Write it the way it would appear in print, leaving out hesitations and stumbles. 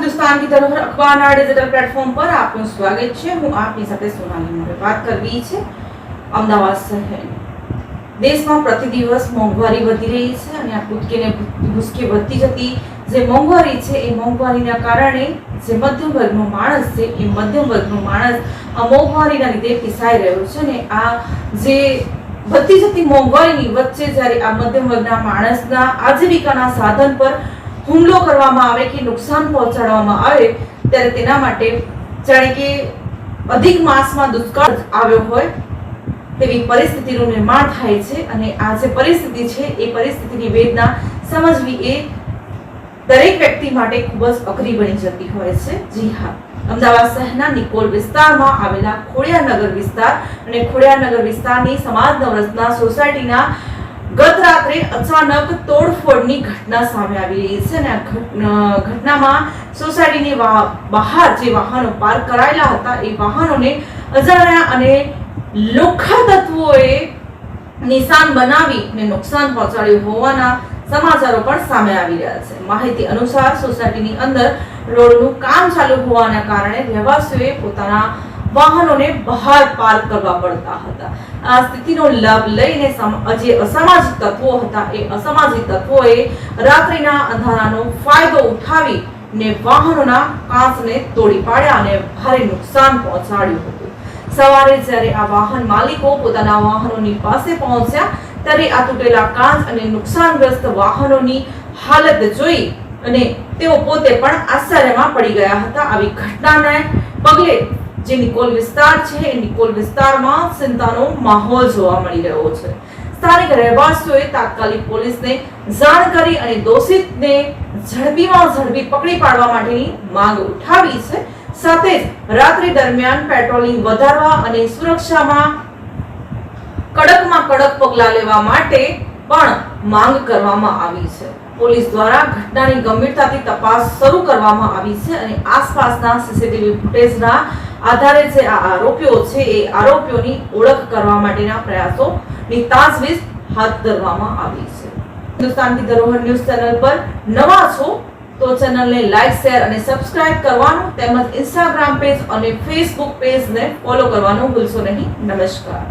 हिंदुस्तान की धरोहर अखबाરના digital platform પર આપનું સ્વાગત છે। હું આપની સાથે સોનાલી મોરે વાત કરવી છે અમદાવાદ શહેરની। દેશમાં પ્રતિ દિવસ મોંઘવારી વધી રહી છે અને આ કૂદકે ભૂસકે વધતી જતી જે મોંઘવારી છે એ મોંઘવારીના કારણે જે મધ્યમ વર્ગનો માણસ છે એ મધ્યમ વર્ગનો માણસ આ મોંઘવારીના લીધે પીસાઈ રહ્યો છે ને આ જે વધતી જતી મોંઘવારીની વચ્ચે જ્યારે આ મધ્યમ વર્ગના માણસના આજીવિકાના સાધન પર હુમલો કરવામાં આવે કે નુકસાન પહોંચાડવામાં આવે ત્યારે તેના માટે જાણે કે અધિક માસમાં દુષ્કાળ આવ્યો હોય તેવી પરિસ્થિતિનું નિર્માણ થાય છે અને આ જે પરિસ્થિતિ છે એ પરિસ્થિતિની વેદના સમજવી એ દરેક વ્યક્તિ માટે ખૂબ જ અઘરી બની જતી હોય છે। જી હા, અમદાવાદ શહેરના નિકોલ વિસ્તારમાં આવેલા ખોડિયારનગર વિસ્તાર અને ખોડિયારનગર વિસ્તારની સમાજ નવરત્ના સોસાયટીના ગત રાત્રે અચાનક તોડફોડની ઘટના સામે આવી રહી છે અને આ ઘટનામાં સોસાયટીની બહાર જે વાહનો પાર્ક કરાયેલા હતા એ વાહનોને અજાણ્યા અને લુખ્ખા તત્વોએ નિશાન બનાવીને નુકસાન પહોંચાડ્યું હોવાના સમાચારો પણ સામે આવી રહ્યા છે। માહિતી અનુસાર સોસાયટીની અંદર રોડનું કામ ચાલુ હોવાના કારણે રહેવાસીઓએ પોતાના વાહનોને બહાર પાર્ક કરવા પડતા હતા। આ સ્થિતિનો લાભ લઈને જે અસામાજિક તત્વો હતા એ અસામાજિક તત્વોએ રાત્રિના અંધારાનો ફાયદો ઉઠાવીને વાહનોના કાચને તોડી પાડ્યા અને ભારે નુકસાન પહોંચાડ્યું હતું। સવારે જ્યારે આ વાહન માલિકો પોતાના વાહનોની પાસે પહોંચ્યા ત્યારે આ તૂટેલા કાચ અને નુકસાનગ્રસ્ત વાહનોની હાલત જોઈ અને તેઓ પોતે પણ આશ્ચર્યમાં પડી ગયા હતા। આવી ઘટનાને પગલે જે નિકોલ વિસ્તાર છે એ નિકોલ વિસ્તારમાં ચિંતાનો માહોલ જોવા મળી રહ્યો છે। સ્થાનિક રહેવાસીઓએ તાત્કાલિક પોલીસને જાણ કરી અને દોષિતને ઝડપીમાં ઝડપી પકડી પાડવા માટેની માંગ ઉઠાવી છે। સાથે જ રાત્રિ દરમિયાન પેટ્રોલિંગ વધારવા અને સુરક્ષામાં કડકમાં કડક પગલાં લેવા માટે પણ માંગ કરવામાં આવી છે। પોલીસ દ્વારા ઘટનાની ગંભીરતાથી તપાસ શરૂ કરવામાં આવી છે અને આસપાસના સીસીટીવી ફૂટેજના આધારે જે આ આરોપીઓ છે એ આરોપીઓની ઓળખ કરવા માટેના પ્રયાસોની તાજવીજ હાથ ધરવામાં આવી છે। હિન્દુસ્તાન કી ધરોહર ન્યૂઝ ચેનલ પર નવા છો તો ચેનલને લાઈક, શેર અને સબસ્ક્રાઇબ કરવાનું તેમજ ઇન્સ્ટાગ્રામ પેજ અને ફેસબુક પેજને ફોલો કરવાનું ભૂલશો નહીં। નમસ્કાર।